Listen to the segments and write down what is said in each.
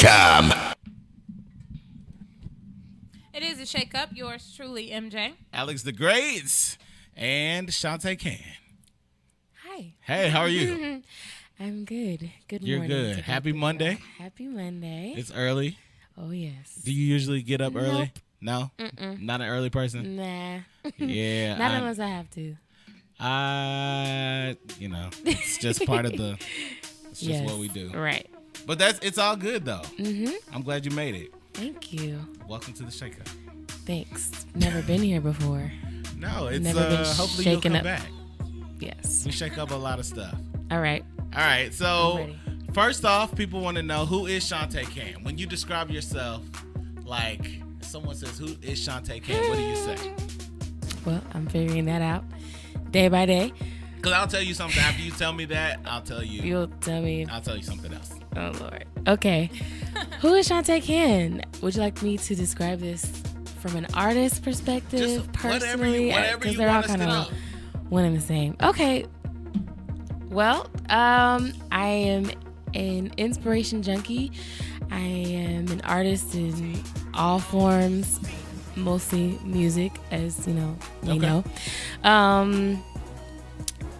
ShakeUP.com. It is a shake-up. Yours truly, MJ. Alex the Greats and Chantae Cann. Hi. Hey, how are you? I'm good. Good You're morning. good. Happy Monday. Happy Monday. It's early. Oh, yes. Do you usually get up early? No? Mm-mm. Not an early person? Nah. Yeah. Not unless I have to. It's just part of the, it's just Yes. what we do. Right. But it's all good, though. Mm-hmm. I'm glad you made it. Thank you. Welcome to the Shake Up. Thanks. Never been here before. No, it's Never been hopefully you'll shaken come up. back. Yes. We shake up a lot of stuff. All right. All right, I'm so ready. first off, people want to know, who is Chantae Cann? When you describe yourself, like someone says, who is Chantae Cann? What do you say? Well, I'm figuring that out day by day. Because I'll tell you something. After you tell me that, I'll tell you. You'll tell me. I'll tell you something else. Oh, Lord. Okay. Who is Chantae Cann? Would you like me to describe this from an artist perspective, Just personally? whatever Because you they're all want us to kind know. of one and the same. Okay. Well, I am an inspiration junkie. I am an artist in all forms, mostly music, as you know, Okay.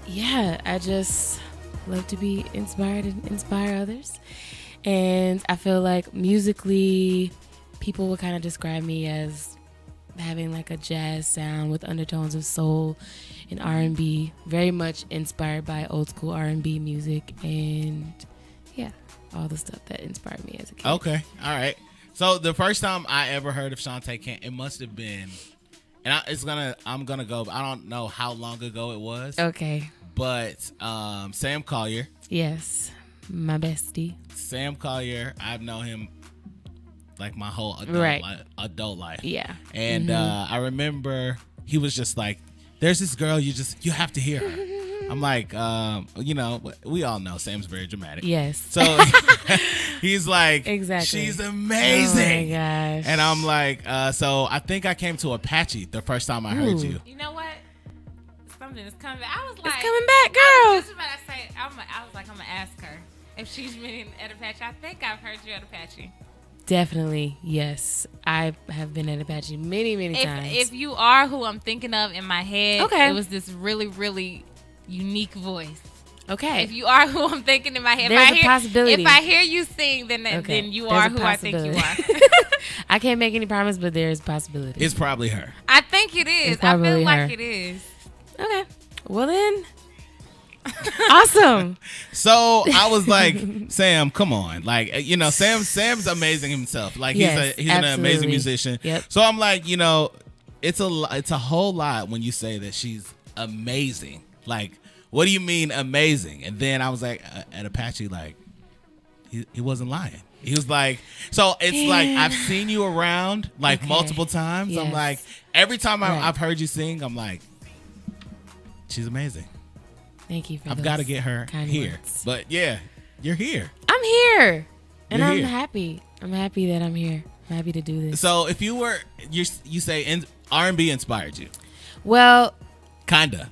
Yeah, I just love to be inspired and inspire others. And I feel like musically, people would kind of describe me as having like a jazz sound with undertones of soul and R&B, very much inspired by old school R&B music, and yeah, all the stuff that inspired me as a kid. Okay, all right. So the first time I ever heard of Chantae Cann, it must have been, and I'm gonna go. I don't know how long ago it was. Okay. But Sam Collier. Yes, my bestie. Sam Collier, I've known him like my whole adult life. Yeah. And I remember he was just like, there's this girl, you have to hear her. I'm like, we all know Sam's very dramatic. Yes. So he's like, Exactly. she's amazing. Oh my gosh. And I'm like, so I think I came to Apache the first time I heard you. You know what? Something is coming back. I was like, It's coming back, I girl. was just about to say, I was like, I'm going to ask her if she's been at Apache. I think I've heard you at Apache. Definitely, yes. I have been at Apache many, many times. If you are who I'm thinking of in my head, Okay. it was this really, really unique voice. Okay. If you are who I'm thinking in my head, There's a possibility. If I hear you sing, then Okay. then you There's are a who I think you possibility. are. I can't make any promise, but there is possibility. It's probably her. I think it is. It's I feel probably like her. it is. Okay. Well then. Awesome. So I was like, Sam, come on. Like, Sam's amazing himself. Like Yes, he's an amazing absolutely. musician. Yep. So I'm like, it's a whole lot when you say that she's amazing. Like, what do you mean amazing? And then I was like, at Apache, like, he wasn't lying. He was like, so it's like, I've seen you around like Okay. multiple times. I'm Yes. like, every time Right. I've heard you sing, I'm like, she's amazing. Thank you for I've those got to get her kind here. words. But yeah, you're here. I'm here. And You're I'm here. happy. I'm happy that I'm here. I'm happy to do this. So if you say R&B inspired you, Well, kinda.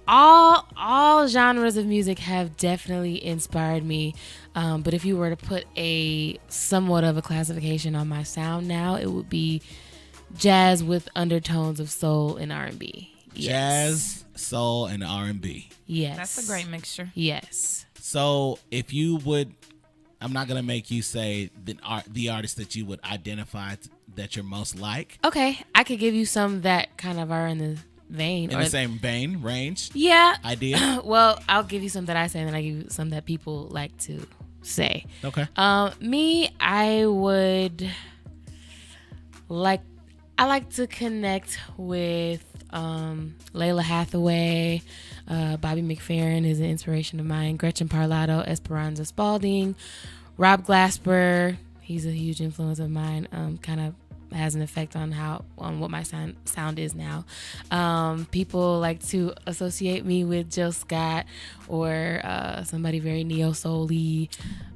all genres of music have definitely inspired me. But if you were to put a somewhat of a classification on my sound now, it would be jazz with undertones of soul and R&B. Yes. Jazz, soul, and R&B. Yes. That's a great mixture. Yes. So if you would, I'm not gonna make you say the artist that you would identify that you're most like Okay. I could give you some that kind of are in the vein. in the same vein, range, Yeah. idea. Well, I'll give you some that I say, and then I give you some that people like to say. Okay. Me, I like to connect with Layla Hathaway, Bobby McFerrin is an inspiration of mine, Gretchen Parlato, Esperanza Spalding, Rob Glasper, he's a huge influence of mine, kind of has an effect on what my sound is now. People like to associate me with Jill Scott or somebody very neo-soul-y.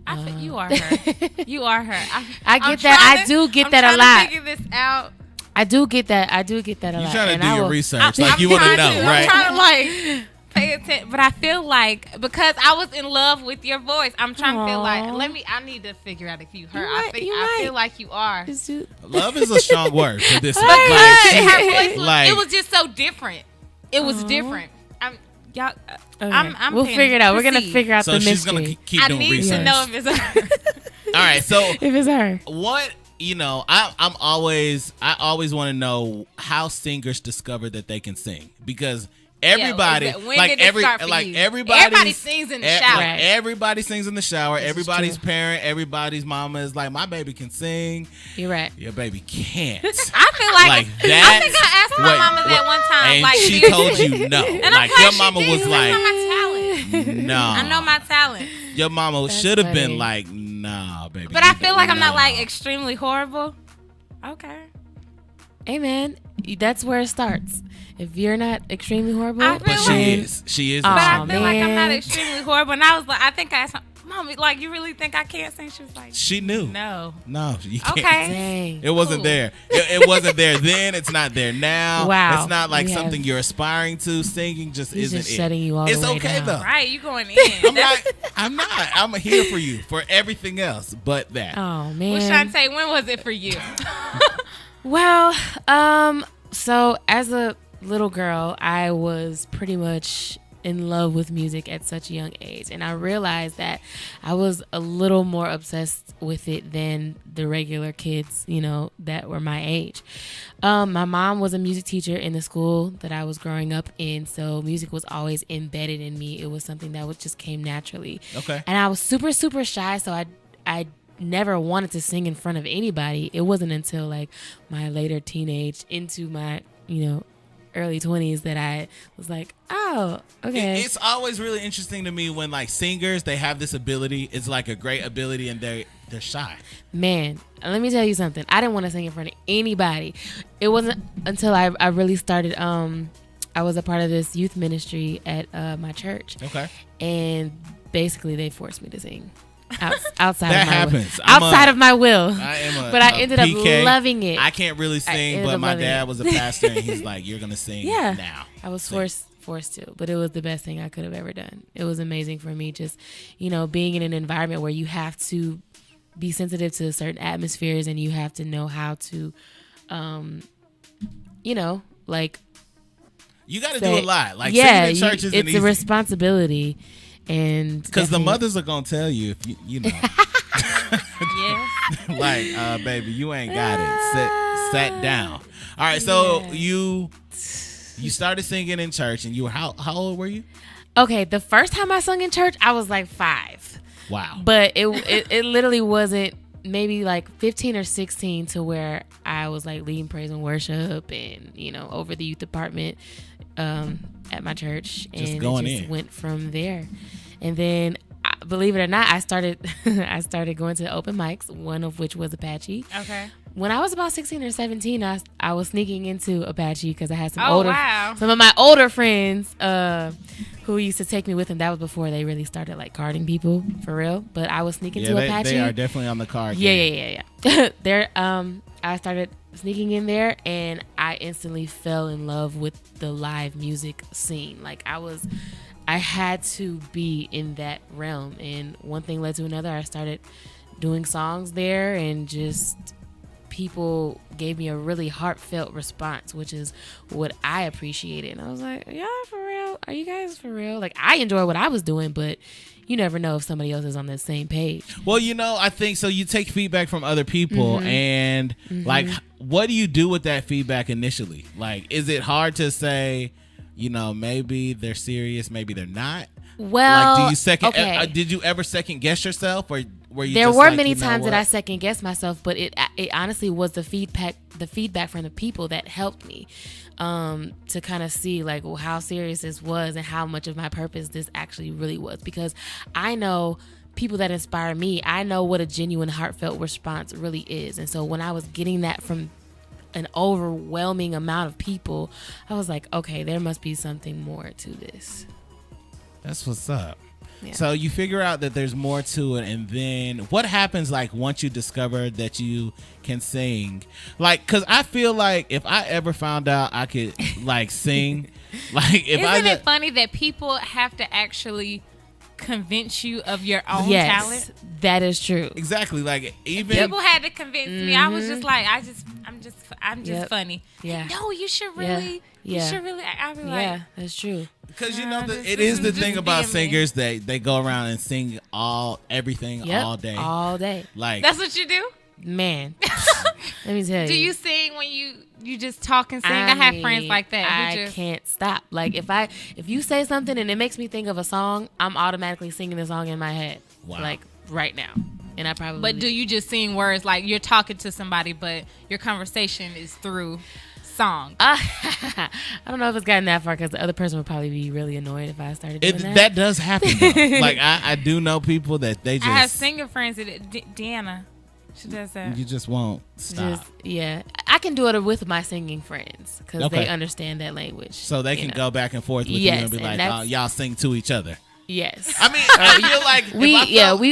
I think you are her. You are her. I do get that a lot. I'm trying to figure this out. I do get that a lot. You're trying to and do I your will- research, like you want to know, I'm right? trying to pay attention, but I feel like because I was in love with your voice, I'm trying to feel like I need to figure out if you heard. I feel like you are. Love is a strong word for this. Her voice it was just so different. It was different. Y'all, Okay. I'm we'll figure it out. We're gonna figure out the mystery. So she's gonna keep doing research. I need to know if it's her. All right, so if it's her, what I always want to know how singers discover that they can sing, because everybody everybody sings in the shower. Like, everybody sings in the shower. Everybody's parent, everybody's mama is like, my baby can sing. You're right. Your baby can't. I feel like that. I think I asked my mama that one time, and like, she told you no. And like your mama was like, no. I know my talent. Your mama should have been like, nah, baby. But I feel like I'm not like extremely horrible. Okay. Hey man, that's where it starts. If you're not extremely horrible, but she is. But I feel like I'm not extremely horrible. And I was like, I think I asked her, Mommy, like, you really think I can't sing? She was like, she knew. No, you can't. Okay. Dang. It wasn't there. It wasn't there then. It's not there now. Wow. It's not like something you're aspiring to. Singing just isn't just it. Shutting you all it's the way okay down. though. Right, you going in. I'm not. I'm here for you for everything else but that. Oh man. Well, Chantae, when was it for you? Well, so as a little girl, I was pretty much in love with music at such a young age, and I realized that I was a little more obsessed with it than the regular kids, that were my age. My mom was a music teacher in the school that I was growing up in, so music was always embedded in me. It was something that just came naturally. Okay. And I was super, super shy, so I never wanted to sing in front of anybody. It wasn't until like my later teenage into my, early 20s that I was like, oh, okay. It's always really interesting to me when like singers, they have this ability. It's like a great ability and they're shy. Man, let me tell you something. I didn't want to sing in front of anybody. It wasn't until I really started, I was a part of this youth ministry at my church. Okay. And basically they forced me to sing. Outside that of my happens. Will. Outside of my will. But I ended PK. up loving it. I can't really sing, but my dad was a pastor, and he's like, "You're gonna sing now." I was forced to, but it was the best thing I could have ever done. It was amazing for me, just being in an environment where you have to be sensitive to certain atmospheres, and you have to know how to, like. You got to do a lot. Like singing in church isn't it's easy. A responsibility. And because the mothers are gonna tell you if you know yes. like baby, you ain't got it, sat down. All right, so you started singing in church, and you were how old were you? Okay, the first time I sung in church I was like 5. Wow. But it literally wasn't, maybe like 15 or 16 to where I was like leading praise and worship and over the youth department at my church, just and going it just in. went from there. And then, believe it or not, I started going to open mics, one of which was Apache. Okay. When I was about 16 or 17, I was sneaking into Apache because I had some some of my older friends who used to take me with them. That was before they really started like carding people for real. But I was sneaking to Apache. They are definitely on the card. Yeah. I started sneaking in there, and I instantly fell in love with the live music scene. Like I had to be in that realm, and one thing led to another. I started doing songs there, and just people gave me a really heartfelt response, which is what I appreciated. And I was like, y'all for real? Are you guys for real? Like, I enjoy what I was doing, but you never know if somebody else is on the same page. Well, I think so. You take feedback from other people, and like, what do you do with that feedback initially? Like, is it hard to say, maybe they're serious, maybe they're not? Well, like, did you ever second guess yourself, or were you? There just were like, many times that I second guessed myself, but it honestly was the feedback from the people that helped me to kind of see like, well, how serious this was and how much of my purpose this actually really was. Because I know people that inspire me, I know what a genuine heartfelt response really is. And so when I was getting that from an overwhelming amount of people, I was like, okay, there must be something more to this. That's what's up. Yeah. So you figure out that there's more to it, and then what happens like once you discover that you can sing? Like, cause I feel like if I ever found out I could like sing, like if Isn't it funny that people have to actually convince you of your own talent? That is true. Exactly. Like even people had to convince me. I was just like, I'm just funny. Yeah. No, you should really. Yeah. You should really. I'll be like, Yeah, that's true. because it is the just thing about being me. singers that they go around and sing everything Yep. all day. Like that's what you do. Man, let me tell you. Do you sing when you just talk and sing? I have friends like that. I can't stop. Like if you say something and it makes me think of a song, I'm automatically singing the song in my head. Wow. Like right now. And I probably. But do you just sing words like you're talking to somebody, but your conversation is through song? I don't know if it's gotten that far because the other person would probably be really annoyed if I started doing that. That does happen though. Like I do know people that they just I have singer friends that Deanna. She does that. you just won't stop. I can do it with my singing friends because Okay. they understand that language. So they can go back and forth with you Yes, and be and like, that's- oh, y'all sing to each other. Yes. I mean, I feel like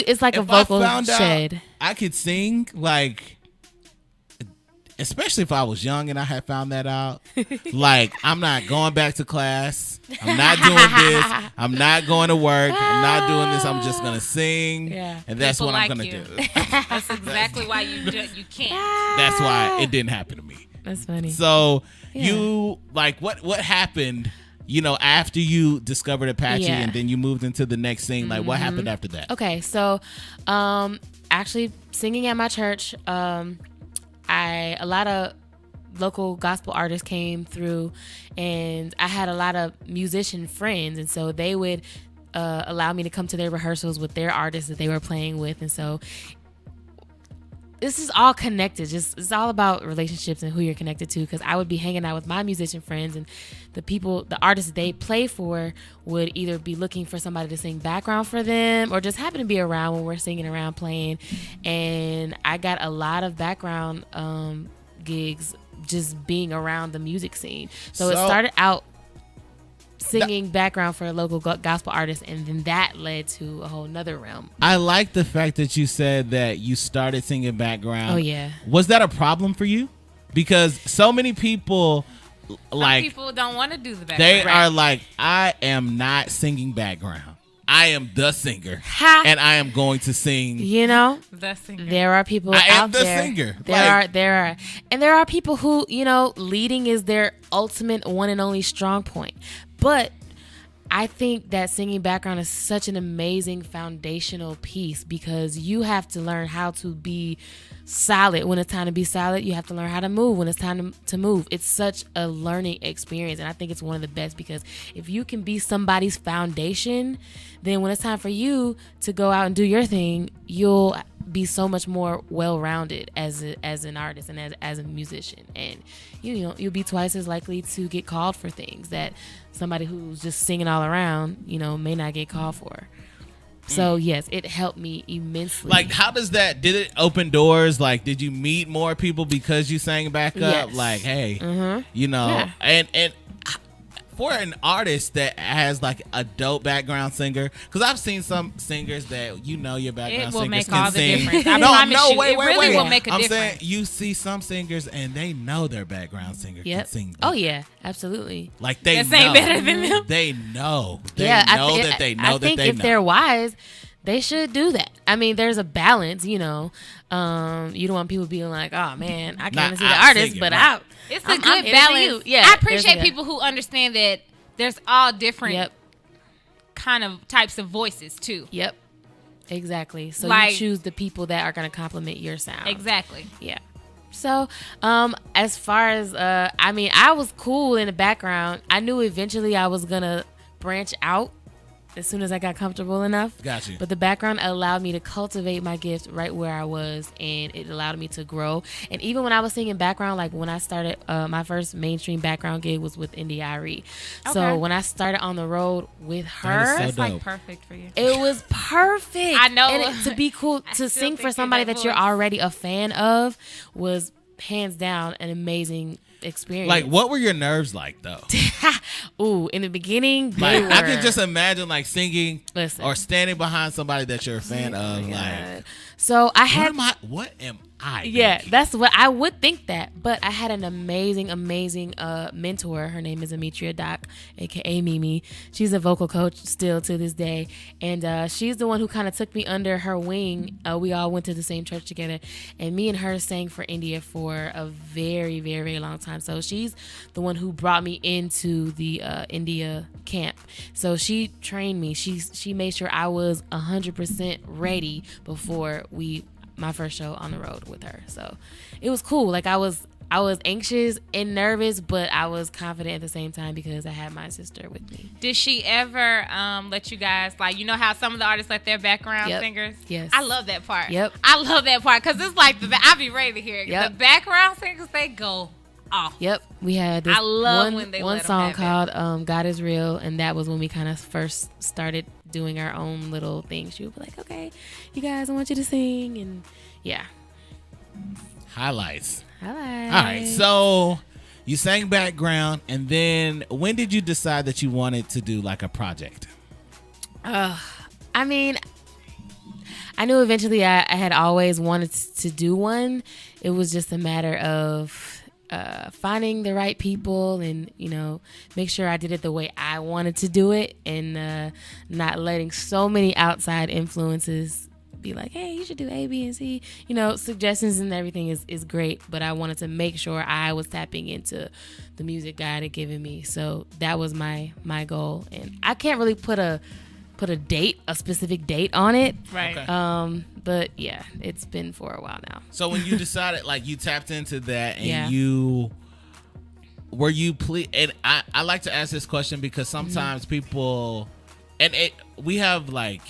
it's like a if I vocal found out shed. I could sing, like, especially if I was young and I had found that out. Like, I'm not going back to class. I'm not doing this. I'm not going to work. I'm not doing this. I'm just gonna sing, Yeah. and that's People what I'm like gonna you. do. That's exactly why you can't. That's why it didn't happen to me. That's funny. So Yeah. you like what happened? You know, after you discovered Apache Yeah. and then you moved into the next thing, like what happened after that? Okay, so actually singing at my church, a lot of local gospel artists came through, and I had a lot of musician friends, and so they would allow me to come to their rehearsals with their artists that they were playing with, and so this is all connected. It's all about relationships and who you're connected to, because I would be hanging out with my musician friends, and the artists that they play for would either be looking for somebody to sing background for them or just happen to be around when we're singing around playing. And I got a lot of background gigs just being around the music scene. So it started out singing background for a local gospel artist, and then that led to a whole nother realm. I like the fact that you said that you started singing background. Oh yeah. Was that a problem for you? Because so many people Some people don't want to do the background. they are like, I am not singing background. I am the singer, Ha! and I am going to sing. You know, The singer. there are people I am out the there. singer. There are people who, leading is their ultimate one and only strong point. But I think that singing background is such an amazing foundational piece, because you have to learn how to be solid when it's time to be solid. You have to learn how to move when it's time to move. It's such a learning experience, and I think it's one of the best, because if you can be somebody's foundation, then when it's time for you to go out and do your thing, you'll be so much more well-rounded as an artist and as a musician, and you'll be twice as likely to get called for things that somebody who's just singing all around may not get called for. So yes, it helped me immensely. Like, how does that? Did it open doors? Like, did you meet more people because you sang backup? Yes. Like, hey, Yeah. and for an artist that has like a dope background singer, because I've seen some singers that your background It will singers make can all the sing. difference. I promise you, wait, it really wait. will make a I'm difference. saying you see some singers and they know their background singer can sing. Oh yeah, absolutely. Like they That sing know. better than them. They know. They Yeah, know that they know I think if they're wise, they should do that. I mean, there's a balance, you don't want people being like, oh man, I can't see the artist, singing, but right. It's a I'm good into balance. you. Yeah, I there's appreciate a- people who understand that there's all different Yep. kind of types of voices too. Yep. Exactly. So Like- you choose the people that are going to complement your sound. Exactly. Yeah. So, as far as, I was cool in the background. I knew eventually I was going to branch out as soon as I got comfortable enough. Got you. But the background allowed me to cultivate my gift right where I was, and it allowed me to grow. And even when I was singing background, like when I started, my first mainstream background gig was with India Irie. So Okay. when I started on the road with That is her, so That's like dope. perfect for you. it was perfect. I know. And to be cool, I to still sing think for you're somebody that that you're voice. already a fan of was hands down an amazing experience. Like, what were your nerves like, though? Ooh, in the beginning, Like, I can just imagine, like, singing or standing behind somebody that you're a fan of. Like, so I had. What am I? Yeah, thinking? that's what I would think that. But I had an amazing mentor. Her name is Ametria Doc, aka Mimi. She's a vocal coach still to this day, and she's the one who kind of took me under her wing. We all went to the same church together, and me and her sang for India for a very, very, very long time. So she's the one who brought me into the India camp. So she trained me. She made sure I was 100% ready before my first show on the road with her. So it was cool. Like I was anxious and nervous, but I was confident at the same time because I had my sister with me. Did she ever let you guys, like, you know how some of the artists let their background singers? Yes. I love that part. Yep. I love that part because it's like, I be ready to hear it. Yep. The background singers, they go off. Yep. We had this I love when they one let 'em song have called God Is Real, and that was when we kind of first started doing our own little thing. She would be like, okay, you guys, I want you to sing, and yeah. Highlights. All All right. So you sang background, and then when did you decide that you wanted to do like a project? I mean, I knew eventually I had always wanted to do one. It was just a matter of finding the right people and, make sure I did it the way I wanted to do it, and not letting so many outside influences be like, hey, you should do A, B, and C. Suggestions and everything is great, but I wanted to make sure I was tapping into the music God had given me. So that was my goal, and I can't really put a specific date on it. Right. Okay. But yeah, it's been for a while now. So when you decided, like, you tapped into that, and Yeah. were you and I like to ask this question because sometimes people, and we have, like,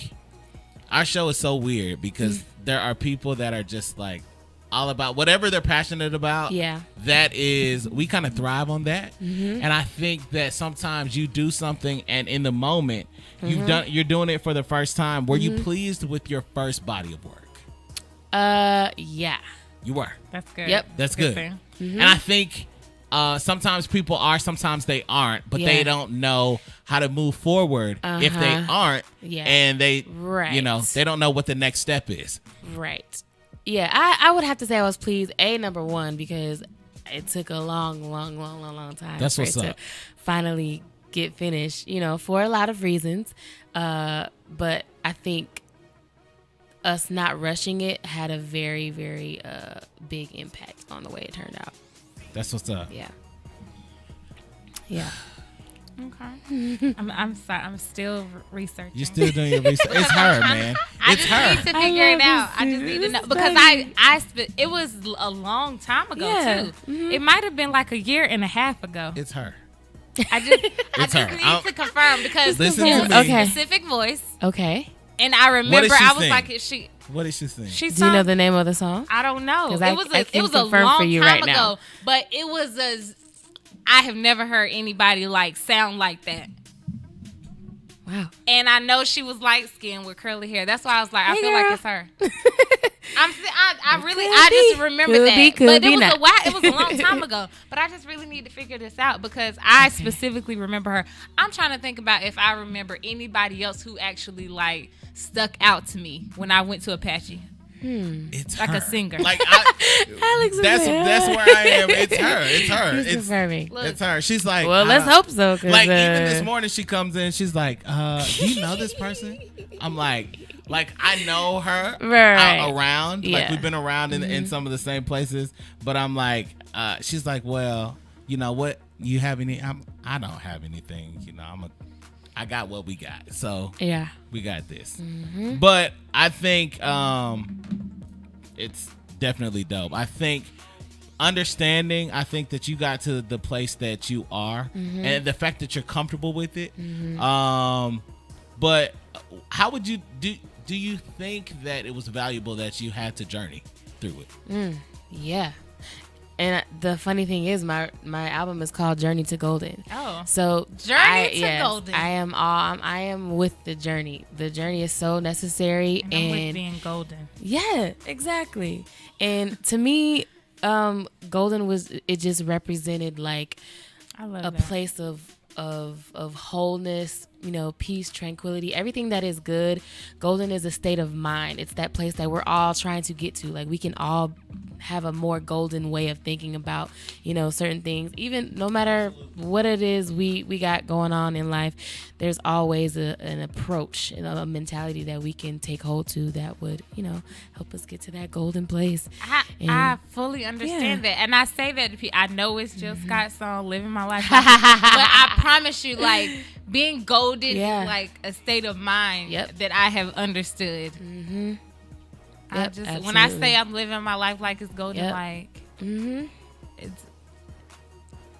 our show is so weird because there are people that are just like all about whatever they're passionate about. Yeah. That is, we kind of thrive on that. And I think that sometimes you do something and in the moment you're doing it for the first time. Were you pleased with your first body of work? Yeah. You were. That's good. Yep. That's good. And I think sometimes people are, sometimes they aren't, but they don't know how to move forward if they aren't. Yeah. And they, Right. they don't know what the next step is. Right. Yeah, I would have to say I was pleased, number one, because it took a long time That's for what's it up. to finally get finished, for a lot of reasons. But I think us not rushing it had a very, very big impact on the way it turned out. That's what's up. Yeah. Yeah. Okay. I'm sorry. I'm still researching. You're still doing your research. It's her, man. It's I her. just need to figure it out. I just need to know because it was a long time ago too. It might have been like a year and a half ago. It's her. I just her. need to confirm because Listen it to was me. a Okay. specific voice, Okay. and I remember she I was sing? like, she What did she sing? she Do you know sung. the name of the song? I don't know. 'Cause It was I a can long confirm for you time right now. ago, but it was I have never heard anybody like sound like that. Wow. And I know she was light skinned with curly hair. That's why I was like, I Hey, feel girl. like it's her. I just remember Could that. be, could but be it was not. a while. It was a long time ago. But I just really need to figure this out because I specifically remember her. I'm trying to think about if I remember anybody else who actually like stuck out to me when I went to Apache. It's Like her. a singer. Like Alex is that's there. where I am. It's her. It's her. He's It's confirming. Look. it's her. She's like, Well, let's hope so. 'Cause, Like even this morning, she comes in. She's like, "Do you know this person?" I'm like I know her Right. around. Like Yeah. we've been around in some of the same places. But I'm like, she's like, "Well, you know what? You have any? I don't have anything. I got what we got. So Yeah. we got this." But I think it's definitely dope. I think understanding, I think that you got to the place that you are and the fact that you're comfortable with it. But how would you do you think that it was valuable that you had to journey through it? Yeah. And the funny thing is, my album is called Journey to Golden. Oh. So Journey to Golden. I am with the journey. The journey is so necessary, I'm with being golden. yeah, exactly. And to me, Golden it just represented like I love a that. place of wholeness, peace, tranquility, everything that is good. Golden is a state of mind. It's that place that we're all trying to get to. Like, we can all have a more golden way of thinking about, certain things. Even no matter what it is we got going on in life, there's always an approach and a mentality that we can take hold to that would, help us get to that golden place. I fully understand that. And I say that to people. I know it's Jill Scott's song, Living My Life. But I promise you, like, being golden is like a state of mind that I have understood. Mm-hmm. When I say I'm living my life like it's golden, like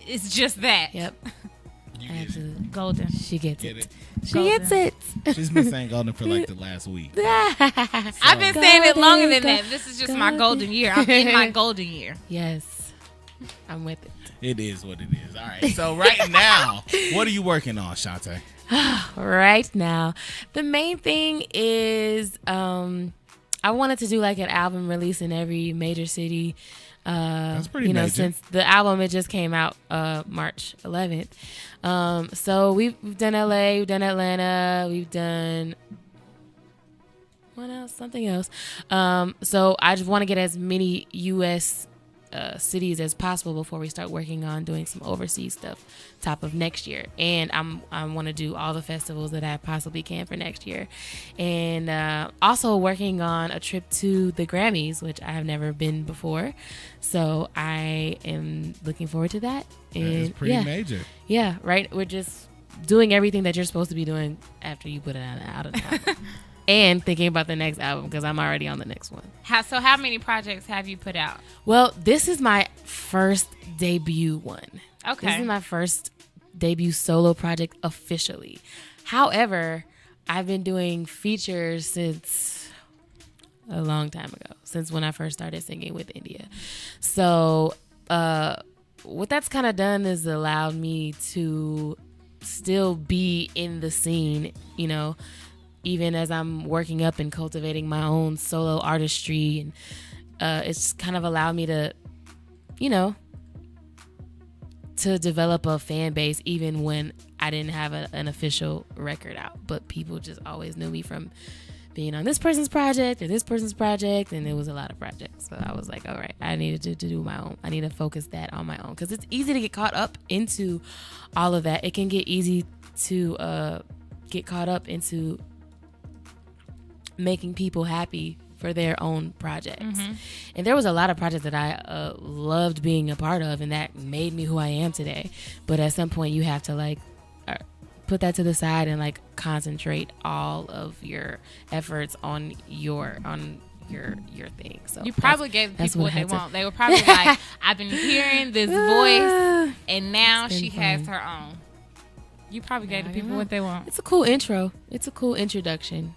it's just that. Yep. Absolutely. Golden. She gets Get it. it? She gets it. She's been saying golden for like the last week. I've been saying it longer than that. This is just my golden year. I'm in my golden year. Yes. I'm with it. It is what it is. All right. So right now, what are you working on, Chantae? Right now, the main thing is I wanted to do like an album release in every major city. That's pretty major. Since the album, it just came out March 11th. So we've done LA, we've done Atlanta, we've done what else? Something else. So I just want to get as many U.S. Cities as possible before we start working on doing some overseas stuff top of next year. And I want to do all the festivals that I possibly can for next year. And also working on a trip to the Grammys, which I have never been before. So I am looking forward to that. And It's pretty major. Yeah, right. We're just doing everything that you're supposed to be doing after you put it out of the album. And thinking about the next album because I'm already on the next one. How many projects have you put out? Well, this is my first debut one. Okay. This is my first debut solo project officially. However, I've been doing features since a long time ago, since when I first started singing with India. So what that's kind of done is allowed me to still be in the scene, even as I'm working up and cultivating my own solo artistry. And it's kind of allowed me to, to develop a fan base even when I didn't have an official record out. But people just always knew me from being on this person's project or this person's project. And it was a lot of projects. So I was like, all right, I needed to do my own. I need to focus that on my own. Because it's easy to get caught up into all of that. It can get easy to get caught up into making people happy for their own projects. Mm-hmm. And there was a lot of projects that I loved being a part of, and that made me who I am today. But at some point you have to put that to the side and concentrate all of your efforts on your thing. So you probably gave people what they want. They were probably like, I've been hearing this voice and now she has her own. You probably gave the people what they want. It's a cool intro. It's a cool introduction,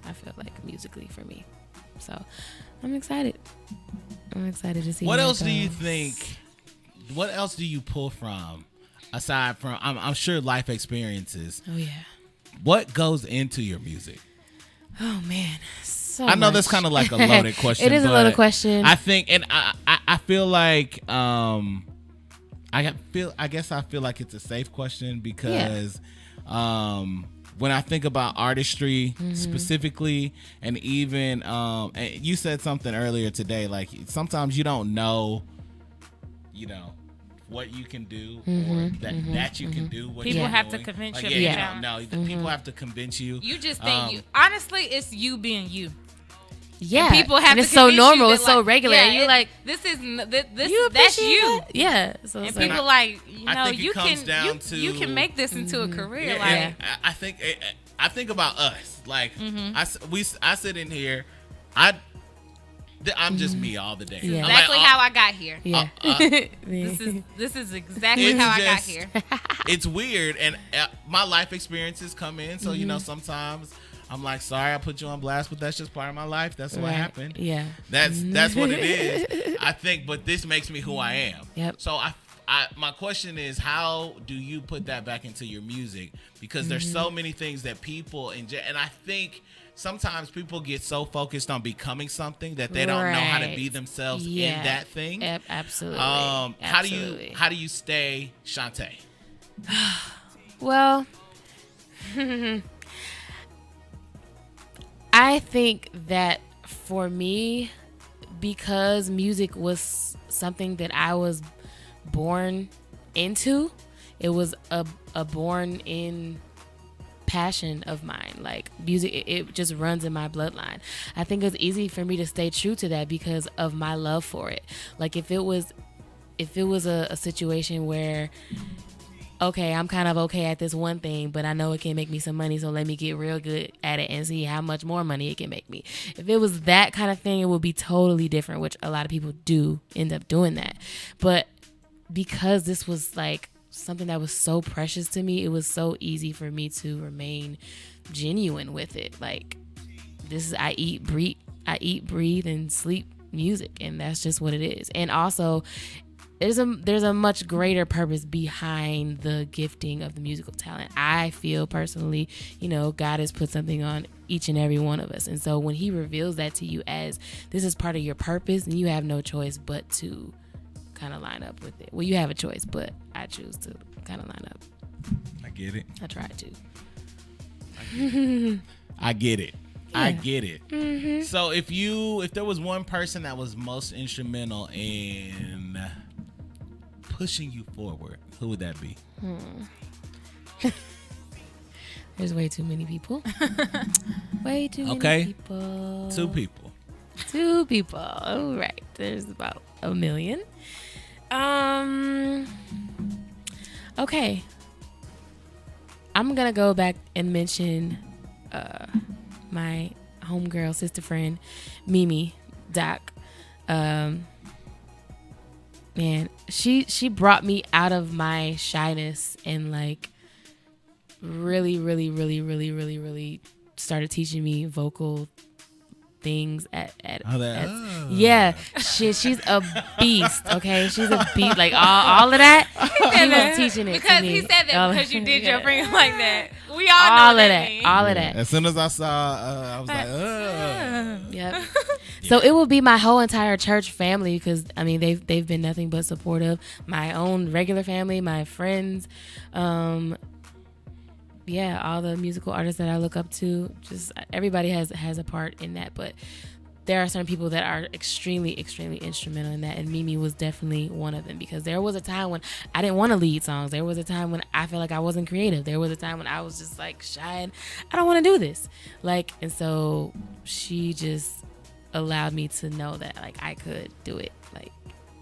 I feel like, musically for me. So I'm excited. I'm excited to see what else do you think, what else do you pull from aside from I'm sure life experiences? Oh yeah. What goes into your music? Oh man, so I know much. that's kind of like a loaded question. It is a loaded question. I think, and I feel like I guess I feel like it's a safe question because when I think about artistry specifically, and even and you said something earlier today, like sometimes you don't know, what you can do or that you can do. What people have doing. to convince you. You don't know. People have to convince you. You just think honestly, it's you being you. Yeah, and people have and to it's so normal, that, it's so regular. Yeah, You're like, this is you that's you. That? Yeah. So and it's people you can make this into a career. I think about us. Like I sit in here. I'm just me all the day. Yeah. Exactly how I got here. Yeah. This is exactly how I got here. It's weird, and my life experiences come in. So sometimes I'm like, sorry, I put you on blast, but that's just part of my life. That's what happened. Yeah. That's what it is. I think, but this makes me who I am. Yep. So my question is, how do you put that back into your music? Because there's so many things that people enjoy, and I think sometimes people get so focused on becoming something that they don't know how to be themselves in that thing. Absolutely. How do you stay Chantae? Well, I think that for me, because music was something that I was born into, it was a born in passion of mine. Like music, it just runs in my bloodline. I think it's easy for me to stay true to that because of my love for it. Like if it was a situation where, okay, I'm kind of okay at this one thing, but I know it can make me some money, so let me get real good at it and see how much more money it can make me. If it was that kind of thing, it would be totally different, which a lot of people do end up doing that. But because this was like something that was so precious to me, it was so easy for me to remain genuine with it. Like I eat, breathe, and sleep music, and that's just what it is. And also, there's a much greater purpose behind the gifting of the musical talent. I feel personally, God has put something on each and every one of us. And so when he reveals that to you as this is part of your purpose, then you have no choice but to kind of line up with it. Well, you have a choice, but I choose to kind of line up. I get it. I try to. I get it. Yeah. I get it. Mm-hmm. So if there was one person that was most instrumental in pushing you forward, who would that be? There's way too many people. Way too many people. Two people. All right. There's about 1 million. Okay. I'm gonna go back and mention my homegirl, sister friend, Mimi Doc. Man, she brought me out of my shyness and like really started teaching me vocal things yeah, she's a beast. Okay, she's a beast. Like all of that, she was teaching it because to me. He said that because you did your finger like that. We all know that means. All of that. As soon as I saw, I was like, Yep. So it will be my whole entire church family because I mean they've been nothing but supportive. My own regular family, my friends, all the musical artists that I look up to. Just everybody has a part in that, but there are certain people that are extremely instrumental in that, and Mimi was definitely one of them because there was a time when I didn't want to lead songs. There was a time when I felt like I wasn't creative. There was a time when I was just like shy and I don't want to do this. Like, and so she just allowed me to know that like I could do it. Like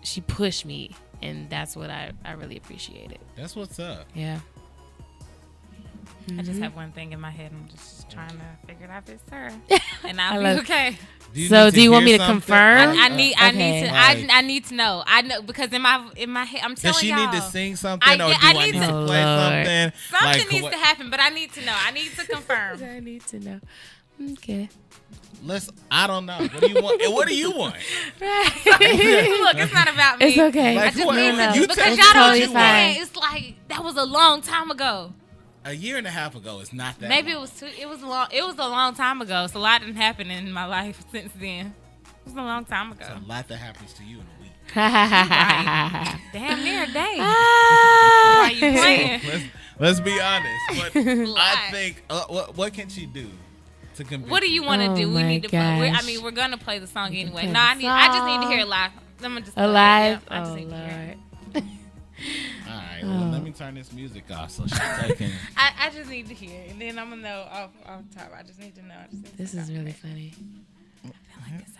she pushed me, and that's what I really appreciated. That's what's up. Yeah. I just have one thing in my head. I'm just trying to figure it out if it's her, and I'll be okay. Do you want me to confirm? I need to know. I know because in my head, I'm telling y'all. Does she need to sing something, or do I need to play something? Something needs to happen, but I need to know. I need to confirm. I need to know. Okay. I don't know. What do you want? What do you want? Right. Look, it's not about me. It's okay. I just need to know because y'all don't understand. It's like that was a long time ago. A year and a half ago is not that. Maybe long. it was a long time ago. So a lot didn't happen in my life since then. It was a long time ago. It's a lot that happens to you in a week. Right. Damn near a day. Why are you playing? Let's be honest. But I think what can she do to convince? What do you want to do? We need to play. We're gonna play the song anyway. No, I just need to hear it live. I'm gonna just live. I just need to hear it. All right, well, let me turn this music off so Chantae can. I just need to hear it, and then I'm gonna know off top. I just need to know. This is really funny. I feel like it's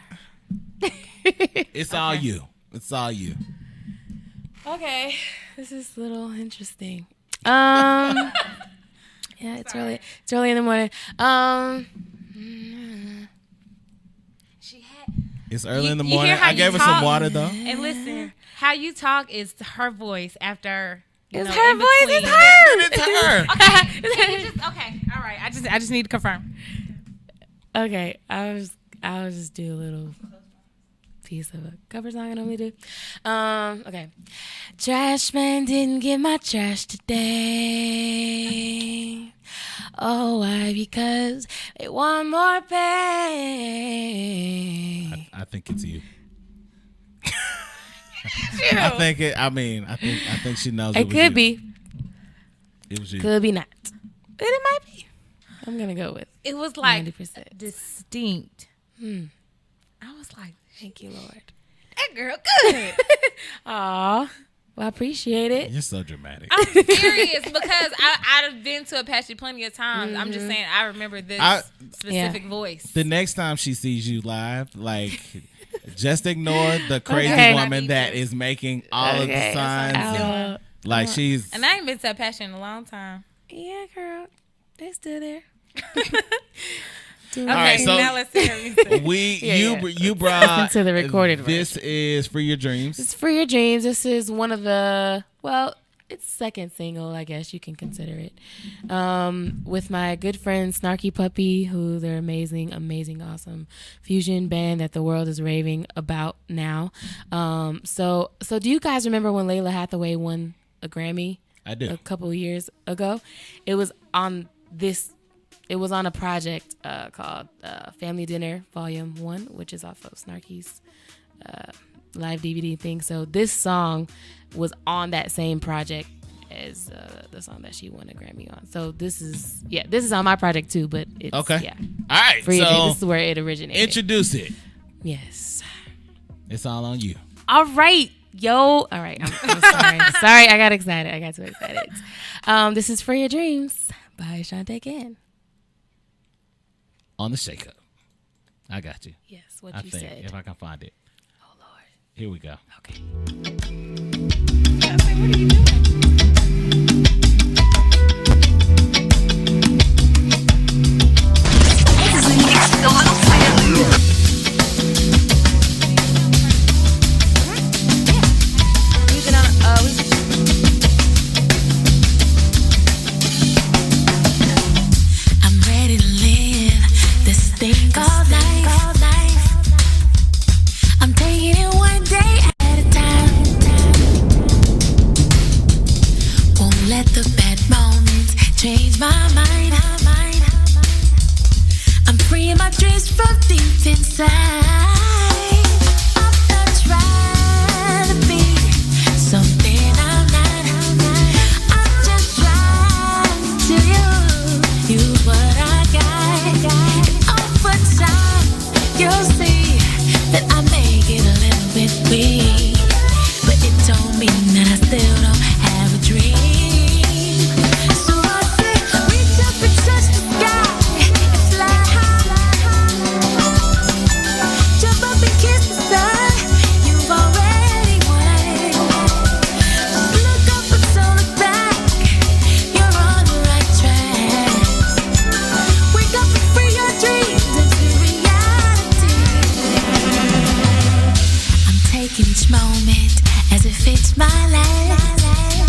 her. It's all you. It's all you. Okay, this is a little interesting. Yeah, it's early. It's early in the morning. It's early in the morning. I gave her some water though. And listen, how you talk is her voice after. It's her voice. It's her. It's her. Okay. All right. I just need to confirm. Okay. I'll just do a little piece of a cover song I normally do. Okay. Trash man didn't get my trash today. Oh, why? Because they want more pain. I think it's you. I think it. I mean, I think she knows. It could be. It was you. Could be not. But it might be. I'm gonna go with. It was like 90%. distinct. I was like, Thank you, Lord. that girl good. Aw. Well, I appreciate it. You're so dramatic. I'm serious because I've been to Apache plenty of times. I'm just saying I remember this specific voice. The next time she sees you live, like, just ignore the crazy Okay. woman that is making all of the signs. Like she's. And I ain't been to Apache in a long time. Yeah, girl. They still there. Okay, right, so- now let's hear music. You brought Listen to the recorded This is Free Your Dreams. It's For Your Dreams. This is one of the, well, it's second single, I guess you can consider it. With my good friend Snarky Puppy, who they're amazing, awesome fusion band that the world is raving about now. So do you guys remember when Layla Hathaway won a Grammy? I do. A couple of years ago. It was on a project called Family Dinner Volume 1, which is off of Snarky's live DVD thing. So this song was on that same project as the song that she won a Grammy on. So this is on my project too, but it's Okay. yeah. All right. Free Your Dreams. So This is where it originated. introduce it. Yes. It's all on you. All right. Yo. All right. I'm sorry. Sorry, I got excited. I got too excited. This is For Your Dreams by Chantae Cann. On the ShakeUp. I got you. Yes, what I you think said. if I can find it. Oh, Lord. Here we go. Okay. What are you doing? I'm ready to live this thing called life. I'm taking it one day at a time. Won't let the bad moments change my mind. I'm freeing my dreams from deep inside. I'm not trying to be something I'm not. I'm just trying to use what I got. Over time, you'll see that I make it a little bit weak, but it don't mean that I still don't have a dream. So I say, reach up and touch the sky and fly high. Jump up and kiss the sun. You've already won. Look up and don't look back. You're on the right track. Wake up and free your dreams into reality. I'm taking each moment as if it's my last.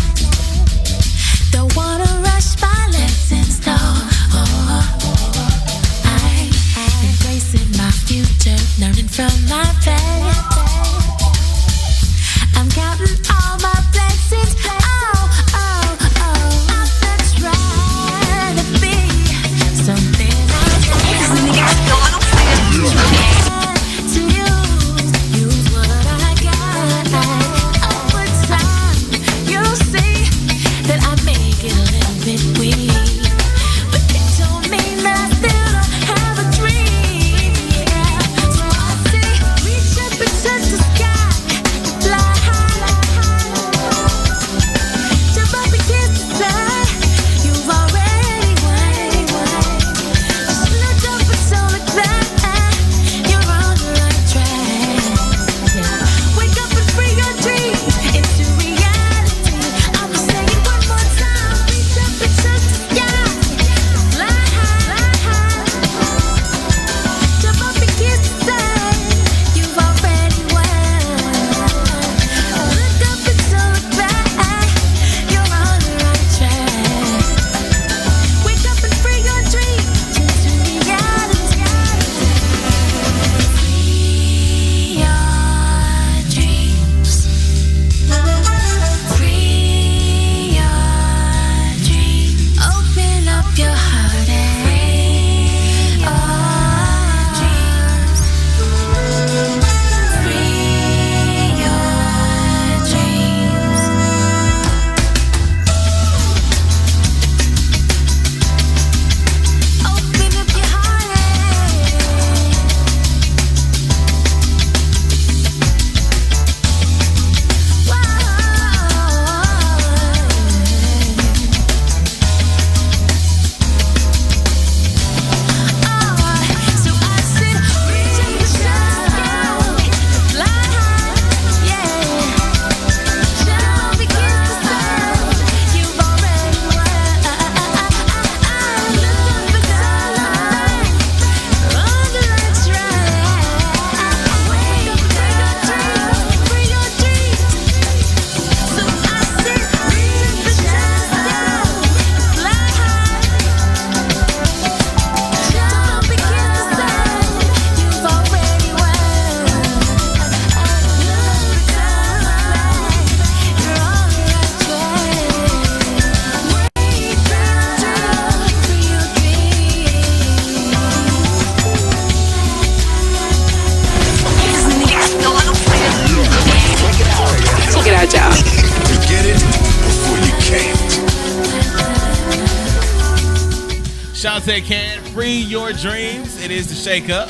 Chantae Cann, free your dreams. It is the Shake Up.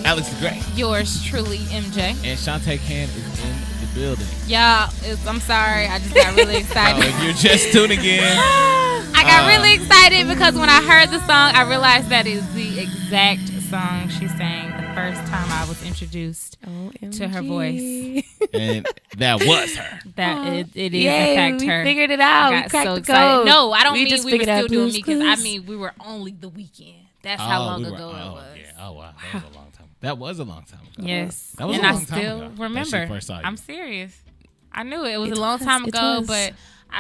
Alex the Great. Yours truly, MJ. And Chantae Cann is in the building. Y'all, I'm sorry. I just got really excited. If you're just tuning in. I got really excited because when I heard the song, I realized that is the exact song she sang the first time I was introduced to her voice. And that was her. It is in Yay, fact we her. figured it out. I We cracked so the excited. code. No, I don't mean just we were figured out still doing Blue's me because I Clues. mean we were only the weekend. That's how long ago it was. Yeah. Oh, wow. That was a long time ago. Yes. That was and a I long time still ago that she remember. first saw you. I'm serious. I knew it was It a long was, time it ago, was. but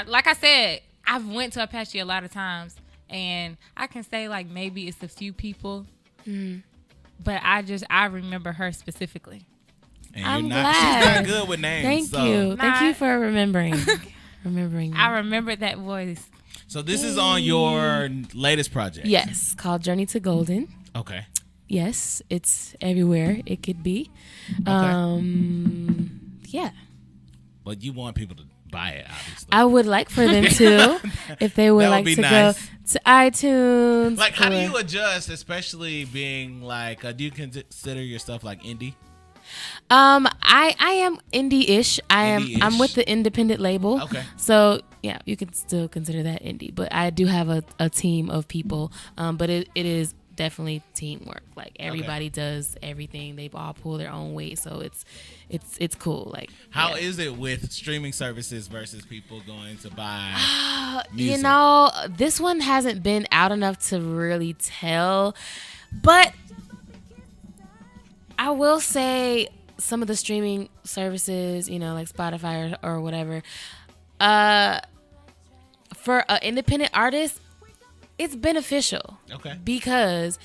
like I said, I've went to Apache a lot of times, and I can say like maybe it's a few people, but I remember her specifically. And I'm she's glad. not good with names. Thank so. you. Thank Nah. you for remembering. remembering. I remember that voice. So this is on your latest project. Yes, called Journey to Golden. Okay. Yes, it's everywhere it could be. Yeah. But you want people to buy it, obviously. I would like for them to, if they would That would like be to nice. go to iTunes. Like, how do or- you adjust, especially being like, do you consider yourself like indie? I am indie-ish. I'm Indie-ish. with the independent label. Okay. So yeah, you can still consider that indie. But I do have a team of people. But it is definitely teamwork. Like everybody does everything. They all pull their own weight. So it's cool. Like How is it with streaming services versus people going to buy music? You know, this one hasn't been out enough to really tell. But I will say some of the streaming services, you know, like Spotify or whatever, for an independent artist, it's beneficial. Okay. Because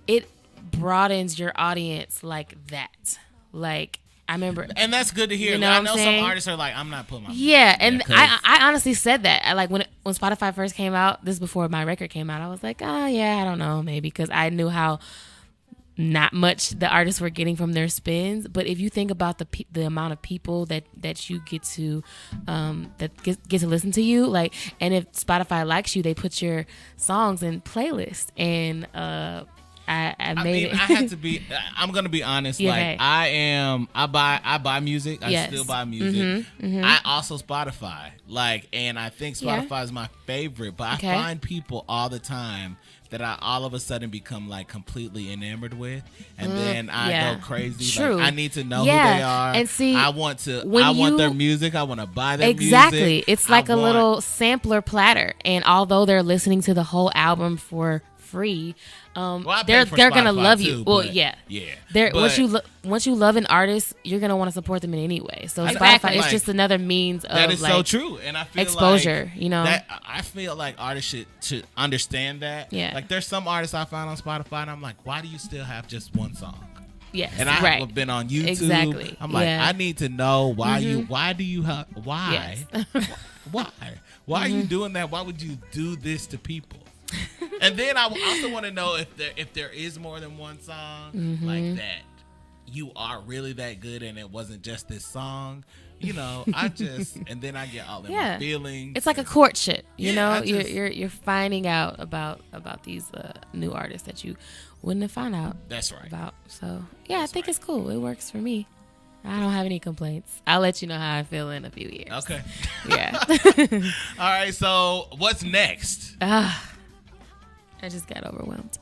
it broadens your audience like that. Like, I remember. And that's good to hear. You know I what know I'm some saying? artists are like, I'm not putting my Yeah, and Yeah, 'cause- I honestly said that. I like when Spotify first came out, this before my record came out, I was like, oh yeah, I don't know, maybe, because I knew how not much the artists were getting from their spins. But if you think about the amount of people that you get to get to listen to you, like, and if Spotify likes you, they put your songs in playlist, and I made it. I had to be. I'm gonna be honest. Yeah, like hey. I buy music. I Yes. still buy music. I also Spotify. Like, and I think Yeah. Spotify is my favorite. But Okay. I find people all the time that I all of a sudden become like completely enamored with, and then I yeah. go crazy. True. Like, I need to know Yeah. who they are. And see, I want to. when I want their you- music. I want to buy their Exactly. music. It's like I a want- little sampler platter. And although they're listening to the whole album for free, Well, I pay they're for gonna Spotify love too, you. Well, but- yeah. yeah. They're But- once you love an artist, you're gonna want to support them in any way. So Exactly. Spotify is Like, just another means of That is like so true, and I feel exposure, like you know? that I feel like artists should understand that. Yeah. Like there's some artists I found on Spotify, and I'm like, why do you still have just one song? Yes, And I right. have been on YouTube. Exactly. I'm like, Yeah. Mm-hmm. I need to know why you. Why do you have? Why? Yes. Why? Why are you doing that? Why would you do this to people? And then I also want to know if there is more than one song Mm-hmm. like that. You are really that good, and it wasn't just this song. You know, I just and then I get all in Yeah. my feelings. It's like a courtship, you Yeah, know. I just- You're finding out about these new artists that you wouldn't have found out That's right. about. So yeah, I think right. it's cool. It works for me. I don't have any complaints. I'll let you know how I feel in a few years. Okay. Yeah. All right. So what's next? I just got overwhelmed.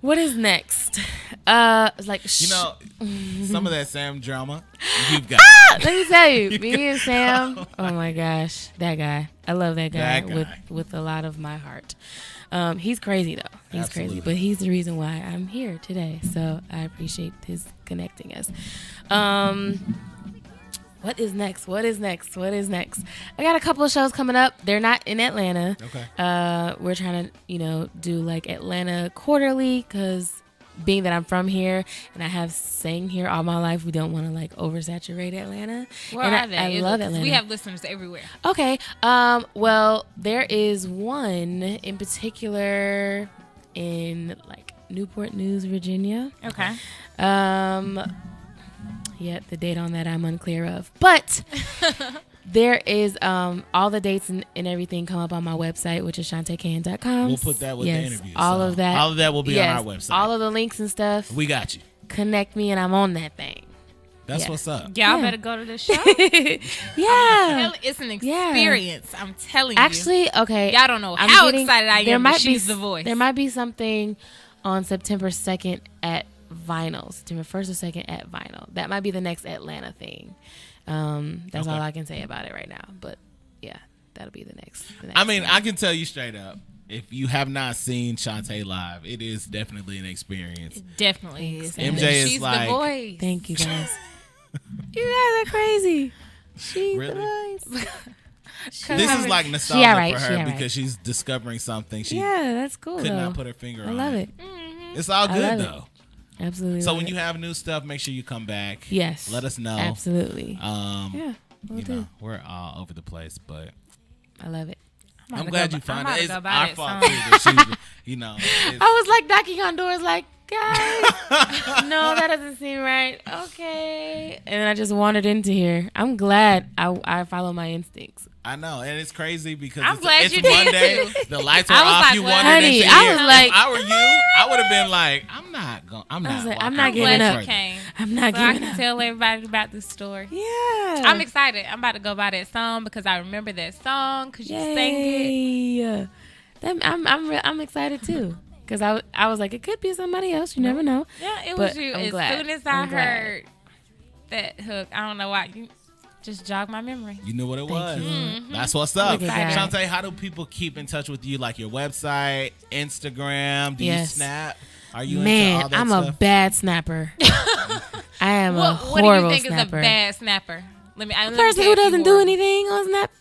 What is next? It's like You know, some of that Sam drama you've got. let me tell you, me and Sam. Oh my gosh, that guy. I love that guy, That guy. with a lot of my heart. He's crazy though. He's Absolutely. crazy, but he's the reason why I'm here today. So I appreciate his connecting us. What is next? What is next? What is next? I got a couple of shows coming up. They're not in Atlanta. Okay. We're trying to, do like Atlanta quarterly because being that I'm from here and I have sang here all my life, we don't want to like oversaturate Atlanta. Where and are they? I love Atlanta. We have listeners everywhere. Okay. Well, there is one in particular in like Newport News, Virginia. Okay. Yeah, the date on that I'm unclear of. But There is all the dates and everything come up on my website, which is ShantaeCann.com. We'll put that with the interview. All so of that. All of that will be on our website. All of the links and stuff. We got you. Connect me and I'm on that thing. That's what's up. Y'all better go to the show. Yeah. It's an experience. I'm telling you. Actually, okay. Y'all don't know how excited I am that she's the voice. There might be something on September 2nd at Vinyl. September 1st or 2nd at Vinyl. That might be the next Atlanta thing. That's all I can say about it right now. But yeah, that'll be the next I mean, thing. I can tell you straight up. If you have not seen Chantae live, it is definitely an experience. It definitely is. MJ is She's like, the voice. Thank you guys. You guys are crazy. She's Really? the voice. This is like nostalgia alright, for she her alright. because she's discovering something she Yeah, that's cool. could though. not put her finger on. I love it. It's all I good love it. though. Absolutely. So love when it. you have new stuff, make sure you come back. Yes. Let us know. Absolutely. Yeah, we'll you do. know, we're all over the place, but I love it. I'm glad you found it. It's go buy our that fault song. too. That she, you know, it's, I was like knocking on doors, like, guys, no, that doesn't seem right. Okay, and then I just wandered into here. I'm glad I follow my instincts. I know, and it's crazy because I'm glad it's you did, Monday. too. The lights are I was off. like, You well, wandered honey, into I here. was like- if I were you, I would have been like, I'm not going. I'm I was not. like, walking I'm not I'm any giving glad up. you further. came. I'm not So I giving can up. tell everybody about this story. Yeah, I'm excited. I'm about to go buy that song because I remember that song because you sang it. Yay. I'm excited too, because I was like, it could be somebody else. You never know. Yeah, it But was you. I'm As glad. soon as I I'm glad. heard that hook, I don't know why you just jogged my memory. You knew what it was. you. That's what's up. Look at that. Chantae, how do people keep in touch with you? Like your website, Instagram? Do you Yes. snap? Are you into Man, all that I'm stuff? a bad snapper. I am a What do horrible you think snapper. is a bad snapper? Let me Person tell who you doesn't more. do anything on Snap.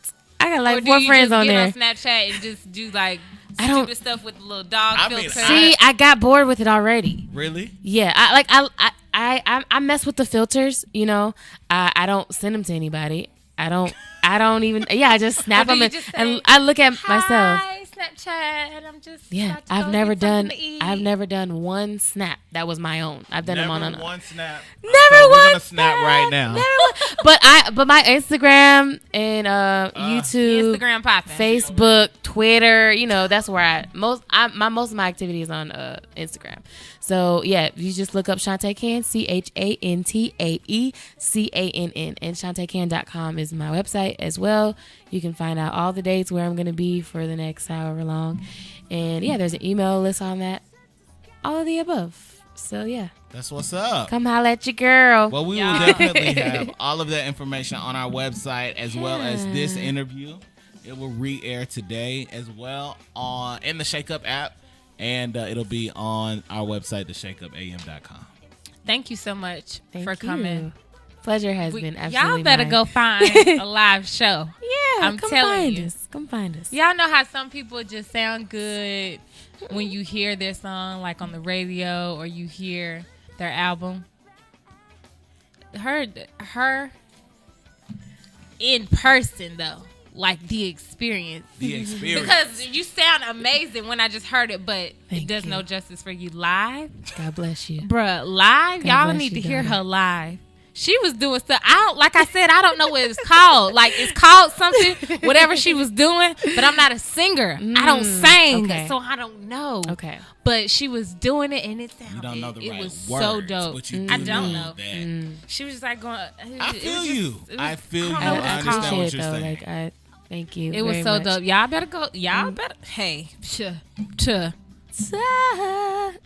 I got Or like do 4 you friends just on get there. on Snapchat and just do like I don't- stupid stuff with the little dog I mean, filter? See, I got bored with it already. Really? Yeah, I mess with the filters. You know, I don't send them to anybody. I don't even. Yeah, I just snap Or do them you and, just say, and I look at myself. Hi, Snapchat. I'm just Yeah, about to I've go never get something done. to eat. I've never done one snap that was my own. I've done them on Never a one snap. Never So one we're gonna snap right now. But my Instagram and YouTube, Instagram popping. Facebook, Twitter, you know, that's where most of my activity is on Instagram. So yeah, you just look up Chantae Cann, ChantaeCann, and ShantaeCann.com is my website as well. You can find out all the dates where I'm gonna be for the next however long, and yeah, there's an email list on that. All of the above. So yeah, That's what's up. come holla at your girl. Well, we Yeah. will definitely have all of that information on our website as well as this interview. It will re-air today as well in the ShakeUp app, and it'll be on our website, theshakeupam.com. Thank you so much Thank for you. coming. Pleasure has been absolutely Y'all better mine. go find a live show. Yeah, I'm come telling find you. us. Come find us. Y'all know how some people just sound good when you hear their song like on the radio or you hear their album. Her in person though, like the experience. The experience. Because you sound amazing when I just heard it, but Thank it does you. no justice for you live. God bless you. Bruh, live, God y'all bless need you, to hear daughter. her live. She was doing stuff. Like I said, I don't know what it's called. Like it's called something, whatever she was doing. But I'm not a singer. I don't sing, okay. so I don't know. Okay. But she was doing it, and it sounded. You don't know the it right was words, so dope. but you I do don't know. that. She was just like going. I feel you. I feel you. I I don't know what it's understand called. what you're though. saying. Like I thank you. It was very so much. dope. Y'all better go. Y'all better. Hey,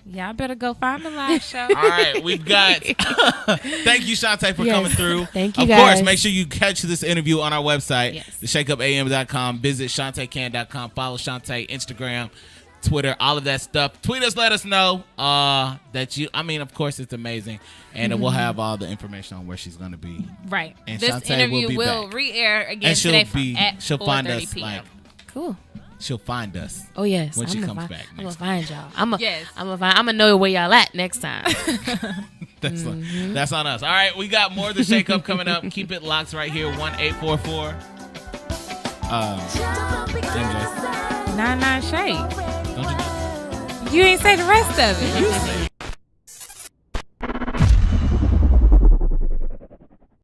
y'all better go find the live show. All right, we've got. Thank you, Chantae, for Yes. coming through. Thank you, Of course, guys. make sure you catch this interview on our website, Yes. theshakeupam.com. Visit ShantaeCann.com. Follow Chantae, Instagram, Twitter, all of that stuff. Tweet us, let us know that you. I mean, of course, it's amazing, and we'll have all the information on where she's going to be. Right. And This Chantae will interview be will back. re-air again And she'll today be. at She'll find 4:30 us p.m. like. Cool. She'll find us. Oh yes. When she gonna comes find, back I'm gonna next find y'all. Yes. I'm gonna know where y'all at next time. That's on us. All right, we got more of the Shake Up coming up. Keep it locked right here. 1-844. MJ, 99 Shade. don't you know? You ain't say the rest of it. You say